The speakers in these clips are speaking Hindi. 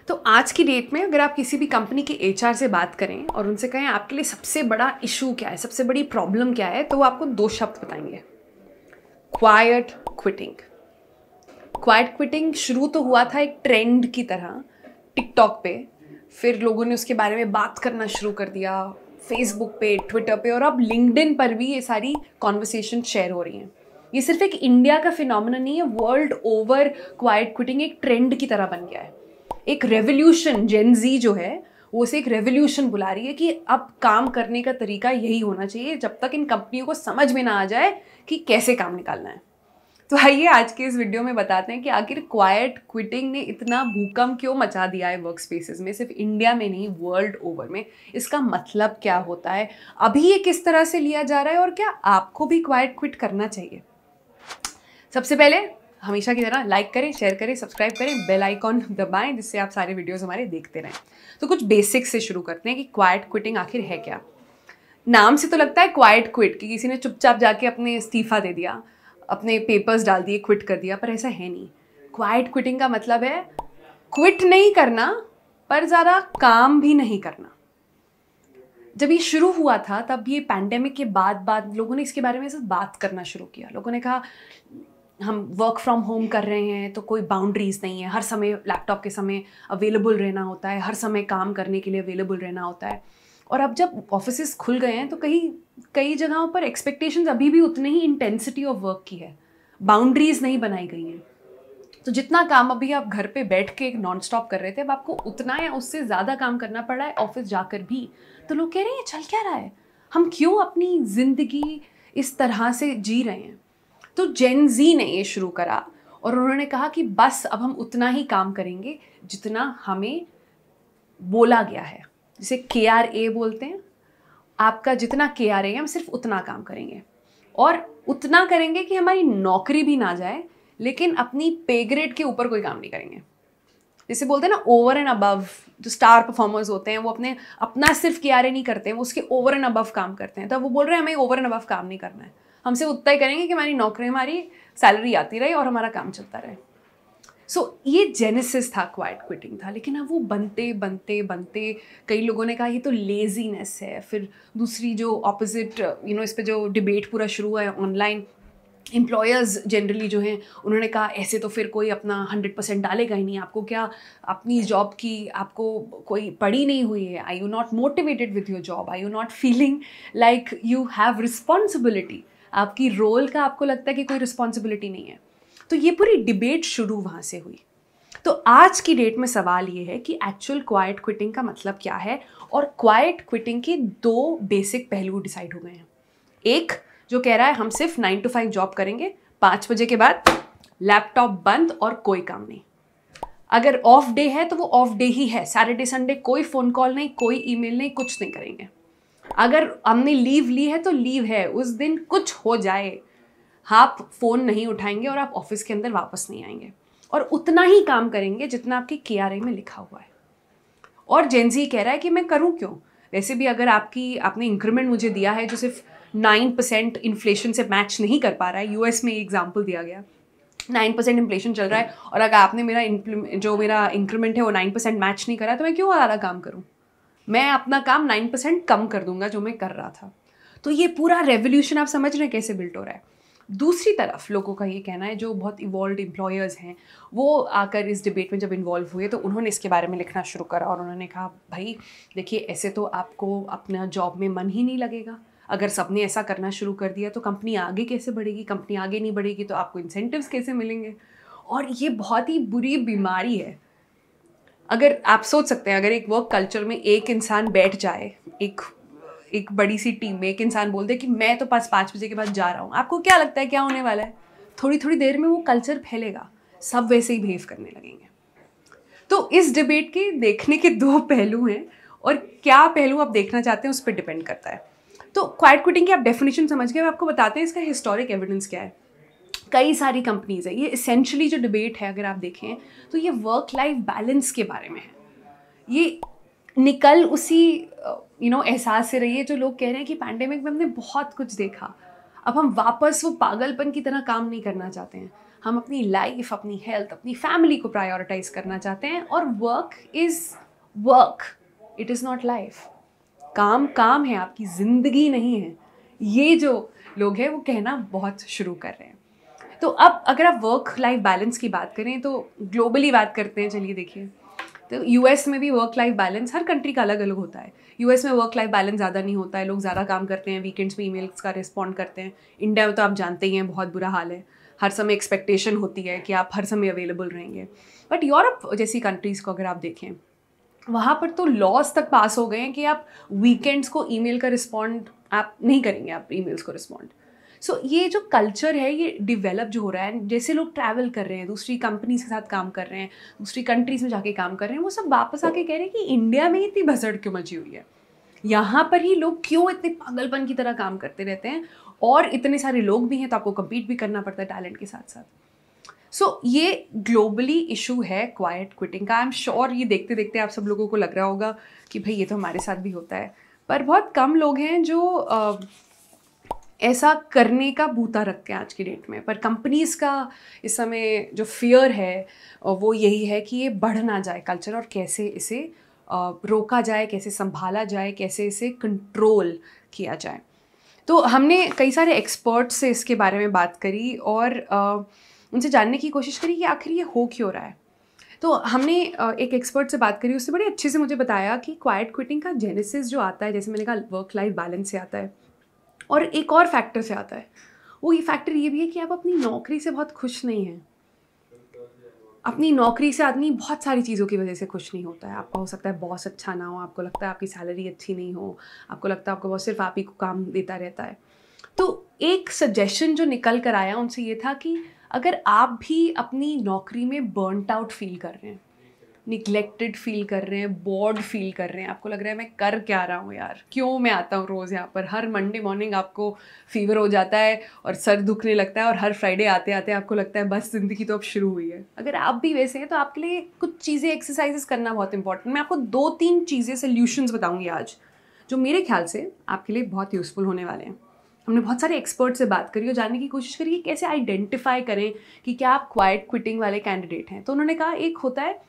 तो आज की डेट में अगर आप किसी भी कंपनी के एचआर से बात करें और उनसे कहें आपके लिए सबसे बड़ा इशू क्या है, सबसे बड़ी प्रॉब्लम क्या है, तो वो आपको दो शब्द बताएंगे, क्वाइट क्विटिंग। क्वाइट क्विटिंग शुरू तो हुआ था एक ट्रेंड की तरह टिकटॉक पे, फिर लोगों ने उसके बारे में बात करना शुरू कर दिया फेसबुक पे, ट्विटर पे, और अब लिंक्डइन पर भी ये सारी कॉन्वर्सेशन शेयर हो रही हैं। ये सिर्फ एक इंडिया का फिनोमेना नहीं है, वर्ल्ड ओवर क्वाइट क्विटिंग एक ट्रेंड की तरह बन गया है। एक रेवोल्यूशन, जेन ज़ी जो है वो उसे एक रेवोल्यूशन बुला रही है कि अब काम करने का तरीका यही होना चाहिए जब तक इन कंपनियों को समझ में ना आ जाए कि कैसे काम निकालना है। तो आइए आज के इस वीडियो में बताते हैं कि आखिर क्वाइट क्विटिंग ने इतना भूकंप क्यों मचा दिया है वर्क स्पेसेस में, सिर्फ इंडिया में नहीं वर्ल्ड ओवर में। इसका मतलब क्या होता है, अभी ये किस तरह से लिया जा रहा है, और क्या आपको भी क्वाइट क्विट करना चाहिए। सबसे पहले हमेशा की तरह लाइक करें, शेयर करें, सब्सक्राइब करें, बेल आइकॉन दबाएं जिससे आप सारे वीडियोस हमारे देखते रहें। तो कुछ बेसिक्स से शुरू करते हैं कि क्वाइट क्विटिंग आखिर है क्या। नाम से तो लगता है क्वाइट क्विट कि किसी ने चुपचाप जाके अपने इस्तीफा दे दिया, अपने पेपर्स डाल दिए, क्विट कर दिया, पर ऐसा है नहीं। क्वाइट क्विटिंग का मतलब है क्विट नहीं करना पर ज़्यादा काम भी नहीं करना। जब ये शुरू हुआ था तब ये पैंडेमिक के बाद लोगों ने इसके बारे में सिर्फ बात करना शुरू किया। लोगों ने कहा हम वर्क फ्रॉम होम कर रहे हैं तो कोई बाउंड्रीज नहीं है, हर समय लैपटॉप के समय अवेलेबल रहना होता है, हर समय काम करने के लिए अवेलेबल रहना होता है। और अब जब ऑफिसेस खुल गए हैं तो कई जगहों पर एक्सपेक्टेशंस अभी भी उतनी ही इंटेंसिटी ऑफ वर्क की है, बाउंड्रीज नहीं बनाई गई हैं। तो जितना काम अभी आप घर पे बैठ के नॉन स्टॉप कर रहे थे, अब आपको उतना या उससे ज़्यादा काम करना पड़ रहा है ऑफिस जाकर भी। तो लोग कह रहे हैं चल क्या रहा है, हम क्यों अपनी ज़िंदगी इस तरह से जी रहे हैं। तो जेन ज़ी ने ये शुरू करा और उन्होंने कहा कि बस अब हम उतना ही काम करेंगे जितना हमें बोला गया है, जिसे KRA बोलते हैं। आपका जितना KRA है हम सिर्फ उतना काम करेंगे, और उतना करेंगे कि हमारी नौकरी भी ना जाए, लेकिन अपनी पे ग्रेड के ऊपर कोई काम नहीं करेंगे। जैसे बोलते हैं ना ओवर एंड अबव, जो स्टार परफॉर्मर्स होते हैं वो अपना सिर्फ KRA नहीं करते हैं, वो उसके ओवर एंड अबव काम करते हैं। तो वो बोल रहे हैं हमें ओवर एंड अबव काम नहीं करना है, हम सिर्फ उतना ही करेंगे कि हमारी नौकरी, हमारी सैलरी आती रहे और हमारा काम चलता रहे। सो ये जेनेसिस था, क्वाइट क्विटिंग था। लेकिन अब वो बनते बनते बनते कई लोगों ने कहा ये तो लेजीनेस है। फिर दूसरी जो ऑपोजिट इस पे जो डिबेट पूरा शुरू हुआ है ऑनलाइन, एम्प्लॉयर्स जनरली जो हैं उन्होंने कहा ऐसे तो फिर कोई अपना 100% डालेगा ही नहीं। आपको क्या अपनी जॉब की आपको कोई पड़ी नहीं हुई है? I you not motivated with your job? I you not feeling like you have responsibility? आपकी रोल का आपको लगता है कि कोई रिस्पॉन्सिबिलिटी नहीं है। तो ये पूरी डिबेट शुरू वहाँ से हुई। तो आज की डेट में सवाल ये है कि एक्चुअल क्वाइट क्विटिंग का मतलब क्या है, और क्वाइट क्विटिंग के दो बेसिक पहलू डिसाइड हो गए हैं। एक जो कह रहा है हम सिर्फ 9 to 5 जॉब करेंगे, 5 बजे के बाद लैपटॉप बंद और कोई काम नहीं। अगर ऑफ डे है तो वो ऑफ डे ही है, सैटरडे संडे कोई फ़ोन कॉल नहीं, कोई ईमेल नहीं, कुछ नहीं करेंगे। अगर हमने लीव ली है तो लीव है, उस दिन कुछ हो जाए आप फ़ोन नहीं उठाएंगे और आप ऑफिस के अंदर वापस नहीं आएंगे, और उतना ही काम करेंगे जितना आपके KRA में लिखा हुआ है। और जेन ज़ी कह रहा है कि मैं करूं क्यों, वैसे भी अगर आपने इंक्रीमेंट मुझे दिया है जो सिर्फ 9% इन्फ्लेशन से मैच नहीं कर पा रहा है। US में एग्जाम्पल दिया गया, 9% इन्फ्लेशन चल रहा है, और अगर आपने मेरा इंक्रीमेंट है वो 9% मैच नहीं करा, तो मैं क्यों ज़्यादा काम करूं? मैं अपना काम 9% कम कर दूंगा जो मैं कर रहा था। तो ये पूरा रेवोल्यूशन आप समझ रहे हैं कैसे बिल्ट हो रहा है। दूसरी तरफ लोगों का ये कहना है, जो बहुत इवॉल्व्ड एम्प्लॉयर्स हैं वो आकर इस डिबेट में जब इन्वॉल्व हुए तो उन्होंने इसके बारे में लिखना शुरू करा, और उन्होंने कहा भाई देखिए ऐसे तो आपको अपना जॉब में मन ही नहीं लगेगा। अगर सबने ऐसा करना शुरू कर दिया तो कंपनी आगे कैसे बढ़ेगी? कंपनी आगे नहीं बढ़ेगी तो आपको इंसेंटिव्स कैसे मिलेंगे? और ये बहुत ही बुरी बीमारी है। अगर आप सोच सकते हैं, अगर एक वर्क कल्चर में एक इंसान बैठ जाए, एक बड़ी सी टीम में एक इंसान बोल दे कि मैं तो 5 बजे के बाद जा रहा हूँ, आपको क्या लगता है क्या होने वाला है? थोड़ी देर में वो कल्चर फैलेगा, सब वैसे ही बिहेव करने लगेंगे। तो इस डिबेट के देखने के दो पहलू हैं, और क्या पहलू आप देखना चाहते हैं उस पर डिपेंड करता है। तो क्वाइट क्विटिंग की आप डेफिनेशन समझ गए, आपको बताते हैं इसका हिस्टोरिक एविडेंस क्या है। कई सारी कंपनीज है, ये इसेंशली जो डिबेट है अगर आप देखें तो ये वर्क लाइफ बैलेंस के बारे में है। ये निकल उसी एहसास से रही है जो लोग कह रहे हैं कि पैंडेमिक में हमने बहुत कुछ देखा, अब हम वापस वो पागलपन की तरह काम नहीं करना चाहते हैं। हम अपनी लाइफ, अपनी हेल्थ, अपनी फैमिली को प्रायोरिटाइज करना चाहते हैं, और work is work, it is not life. काम काम है, आपकी ज़िंदगी नहीं है। ये जो लोग हैं वो कहना बहुत शुरू कर रहे हैं। तो अब अगर आप वर्क लाइफ बैलेंस की बात करें तो ग्लोबली बात करते हैं, चलिए देखिए, तो यूएस में भी वर्क लाइफ बैलेंस हर कंट्री का अलग अलग होता है। यूएस में वर्क लाइफ बैलेंस ज़्यादा नहीं होता है, लोग ज़्यादा काम करते हैं, वीकेंड्स में ईमेल्स का रिस्पॉन्ड करते हैं। इंडिया में तो आप जानते ही हैं बहुत बुरा हाल है, हर समय एक्सपेक्टेशन होती है कि आप हर समय अवेलेबल रहेंगे। बट यूरोप जैसी कंट्रीज़ को अगर आप देखें, वहाँ पर तो लॉज तक पास हो गए हैं कि आप वीकेंड्स को ईमेल का रिस्पॉन्ड आप नहीं करेंगे, आप ईमेल्स को रिस्पॉन्ड। सो ये जो कल्चर है ये डिवेलप जो हो रहा है, जैसे लोग ट्रैवल कर रहे हैं, दूसरी कंपनीज के साथ काम कर रहे हैं, दूसरी कंट्रीज में जाके काम कर रहे हैं, वो सब वापस आके कह रहे हैं कि इंडिया में इतनी भसड़ क्यों मची हुई है, यहाँ पर ही लोग क्यों इतने पागलपन की तरह काम करते रहते हैं, और इतने सारे लोग भी हैं तो आपको कम्पीट भी करना पड़ता है टैलेंट के साथ साथ। सो ये ग्लोबली इशू है क्वाइट क्विटिंग का। आई एम श्योर ये देखते देखते आप सब लोगों को लग रहा होगा कि भाई ये तो हमारे साथ भी होता है, पर बहुत कम लोग हैं जो ऐसा करने का बूता रखते हैं आज की डेट में। पर कंपनीज़ का इस समय जो फियर है वो यही है कि ये बढ़ ना जाए कल्चर, और कैसे इसे रोका जाए, कैसे संभाला जाए, कैसे इसे कंट्रोल किया जाए। तो हमने कई सारे एक्सपर्ट्स से इसके बारे में बात करी और उनसे जानने की कोशिश करी कि आखिर ये हो क्यों रहा है। तो हमने एक एक्सपर्ट से बात करी, उसने बड़े अच्छे से मुझे बताया कि क्वाइट क्विटिंग का जेनेसिस जो आता है, जैसे मैंने कहा वर्क लाइफ बैलेंस से आता है, और एक और फैक्टर से आता है। वो ये फैक्टर ये भी है कि आप अपनी नौकरी से बहुत खुश नहीं हैं। अपनी नौकरी से आदमी बहुत सारी चीज़ों की वजह से खुश नहीं होता है। आपका हो सकता है बॉस अच्छा ना हो, आपको लगता है आपकी सैलरी अच्छी नहीं हो, आपको लगता है आपका बॉस सिर्फ आप ही को काम देता रहता है। तो एक सजेशन जो निकल कर आया उनसे ये था कि अगर आप भी अपनी नौकरी में बर्नट आउट फील कर रहे हैं, निगलेक्टेड फील कर रहे हैं, बोर्ड फील कर रहे हैं, आपको लग रहा है मैं कर क्या रहा हूँ यार, क्यों मैं आता हूँ रोज़ यहाँ पर, हर मंडे मॉर्निंग आपको फीवर हो जाता है और सर दुखने लगता है, और हर फ्राइडे आते आते आपको लगता है बस ज़िंदगी तो अब शुरू हुई है। अगर आप भी वैसे हैं तो आपके लिए कुछ चीज़ें एक्सरसाइजेस करना बहुत इंपॉर्टेंट। मैं आपको 2-3 चीज़ें सोल्यूशंस बताऊँगी आज, जो मेरे ख्याल से आपके लिए बहुत यूज़फुल होने वाले हैं। हमने बहुत सारे एक्सपर्ट से बात करी और जानने की कोशिश करी कि कैसे आइडेंटिफाई करें कि क्या आप क्वाइट क्विटिंग वाले कैंडिडेट हैं। तो उन्होंने कहा एक होता है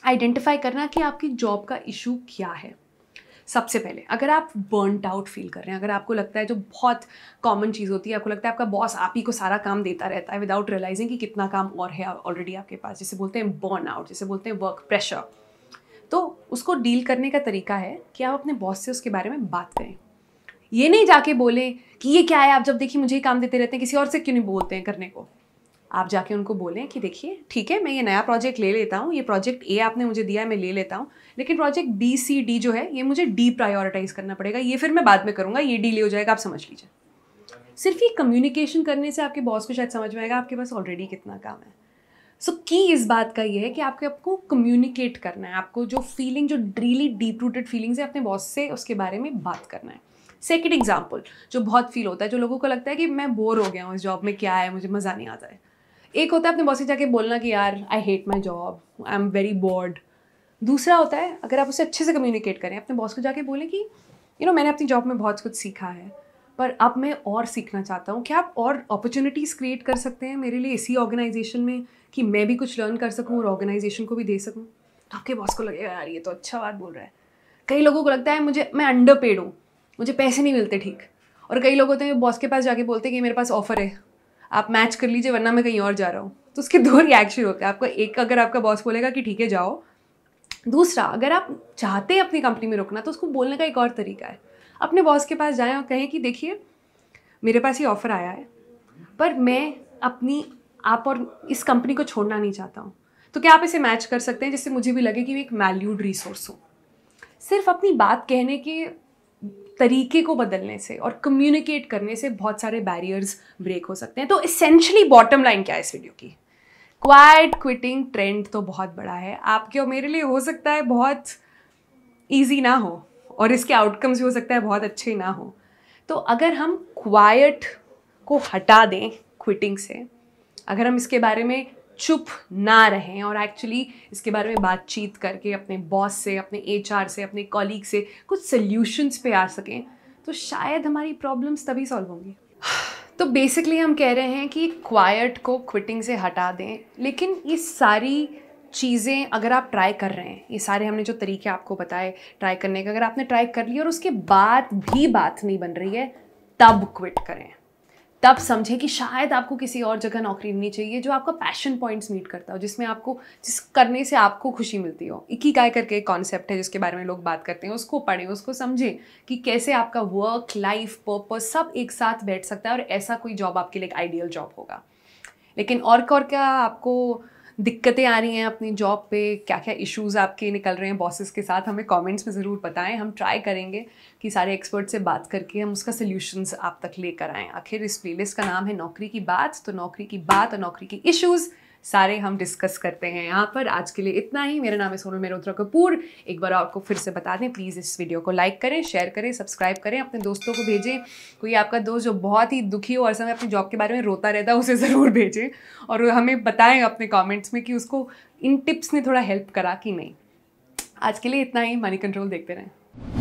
आइडेंटिफाई करना कि आपकी जॉब का इशू क्या है। सबसे पहले अगर आप बर्नट आउट फील कर रहे हैं, अगर आपको लगता है, जो बहुत कॉमन चीज़ होती है, आपको लगता है आपका बॉस आप ही को सारा काम देता रहता है विदाउट रियलाइजिंग कि कितना काम और है ऑलरेडी आपके पास, जिसे बोलते हैं बर्न आउट, जिसे बोलते हैं वर्क प्रेशर। तो उसको डील करने का तरीका है कि आप अपने बॉस से उसके बारे में बात करें। ये नहीं जाके बोलें कि ये क्या है, आप जब देखिए मुझे ही काम देते रहते हैं, किसी और से क्यों नहीं बोलते हैं करने को। आप जाके उनको बोलें कि देखिए ठीक है, मैं ये नया प्रोजेक्ट ले लेता हूँ, ये प्रोजेक्ट ए आपने मुझे दिया है मैं ले लेता हूँ, लेकिन प्रोजेक्ट बी सी डी जो है ये मुझे डी प्रायोरिटाइज करना पड़ेगा, ये फिर मैं बाद में करूँगा, ये डिले हो जाएगा, आप समझ लीजिए। सिर्फ ये कम्युनिकेशन करने से आपके बॉस को शायद समझ में आएगा आपके पास ऑलरेडी कितना काम है। सो की इस बात का ये है कि आपको कम्युनिकेट करना है, आपको जो फीलिंग, जो रियली डीप रूटेड फीलिंग्स है अपने बॉस से उसके बारे में बात करना है। सेकेंड एग्जाम्पल जो बहुत फील होता है, जो लोगों को लगता है कि मैं बोर हो गया हूँ इस जॉब में, क्या है, मुझे मज़ा नहीं आता है। एक होता है अपने बॉस से जाके बोलना कि यार I hate my job, I am very bored. दूसरा होता है अगर आप उसे अच्छे से कम्युनिकेट करें, अपने बॉस को जाके बोलें कि मैंने अपनी जॉब में बहुत कुछ सीखा है, पर अब मैं और सीखना चाहता हूँ, क्या आप और अपॉर्चुनिटीज़ क्रिएट कर सकते हैं मेरे लिए इसी ऑर्गेनाइजेशन में कि मैं भी कुछ लर्न कर सकूँ और ऑर्गेनाइजेशन को भी दे सकूँ। तो आपके बॉस को लगेगा यार ये तो अच्छा बात बोल रहा है। कई लोगों को लगता है मैं अंडर पेड हूँ, मुझे पैसे नहीं मिलते ठीक, और कई लोग होते हैं बॉस के पास जाके बोलते हैं कि मेरे पास ऑफर है, आप मैच कर लीजिए वरना मैं कहीं और जा रहा हूँ। तो उसके 2 रिएक्शन होते हैं। आपको एक, अगर आपका बॉस बोलेगा कि ठीक है जाओ। दूसरा, अगर आप चाहते हैं अपनी कंपनी में रुकना तो उसको बोलने का एक और तरीका है। अपने बॉस के पास जाएं और कहें कि देखिए मेरे पास ये ऑफ़र आया है, पर मैं आप और इस कंपनी को छोड़ना नहीं चाहता हूँ, तो क्या आप इसे मैच कर सकते हैं जिससे मुझे भी लगे कि मैं एक वैल्यूड रिसोर्स हूँ। सिर्फ अपनी बात कहने के तरीके को बदलने से और कम्युनिकेट करने से बहुत सारे बैरियर्स ब्रेक हो सकते हैं। तो एसेंशियली बॉटम लाइन क्या है इस वीडियो की, क्वाइट क्विटिंग ट्रेंड तो बहुत बड़ा है, आपके और मेरे लिए हो सकता है बहुत ईजी ना हो और इसके आउटकम्स भी हो सकता है बहुत अच्छे ना हो। तो अगर हम क्वाइट को हटा दें क्विटिंग से, अगर हम इसके बारे में चुप ना रहें और एक्चुअली इसके बारे में बातचीत करके अपने बॉस से, अपने HR से, अपने कॉलीग से कुछ सल्यूशंस पे आ सकें, तो शायद हमारी प्रॉब्लम्स तभी सॉल्व होंगी। तो बेसिकली हम कह रहे हैं कि क्वाइट को क्विटिंग से हटा दें, लेकिन ये सारी चीज़ें अगर आप ट्राई कर रहे हैं, ये सारे हमने जो तरीके आपको बताए ट्राई करने का, अगर आपने ट्राई कर लिया और उसके बाद भी बात नहीं बन रही है, तब क्विट करें। तब समझें कि शायद आपको किसी और जगह नौकरी लेनी चाहिए जो आपका पैशन पॉइंट्स मीट करता हो, जिसमें आपको, जिस करने से आपको खुशी मिलती हो। इकिगाई करके एक कॉन्सेप्ट है जिसके बारे में लोग बात करते हैं, उसको पढ़ें, उसको समझें कि कैसे आपका वर्क लाइफ पर्पस सब एक साथ बैठ सकता है और ऐसा कोई जॉब आपके लिए एक आइडियल जॉब होगा। लेकिन और क्या आपको दिक्कतें आ रही हैं अपनी जॉब पे, क्या क्या इश्यूज़ आपके निकल रहे हैं बॉसेस के साथ, हमें कमेंट्स में ज़रूर बताएं। हम ट्राई करेंगे कि सारे एक्सपर्ट से बात करके हम उसका सल्यूशंस आप तक लेकर आएँ। आखिर इस प्लेलिस्ट का नाम है नौकरी की बात, तो नौकरी की बात और नौकरी की इश्यूज़ सारे हम डिस्कस करते हैं यहाँ पर। आज के लिए इतना ही। मेरा नाम है सोनल मेहरोत्रा कपूर। एक बार आपको फिर से बता दें, प्लीज़ इस वीडियो को लाइक करें, शेयर करें, सब्सक्राइब करें, अपने दोस्तों को भेजें। कोई आपका दोस्त जो बहुत ही दुखी हो और समय अपनी जॉब के बारे में रोता रहता है, उसे ज़रूर भेजें और हमें बताएं अपने कमेंट्स में कि उसको इन टिप्स ने थोड़ा हेल्प करा कि नहीं। आज के लिए इतना ही। मनी कंट्रोल देखते रहें।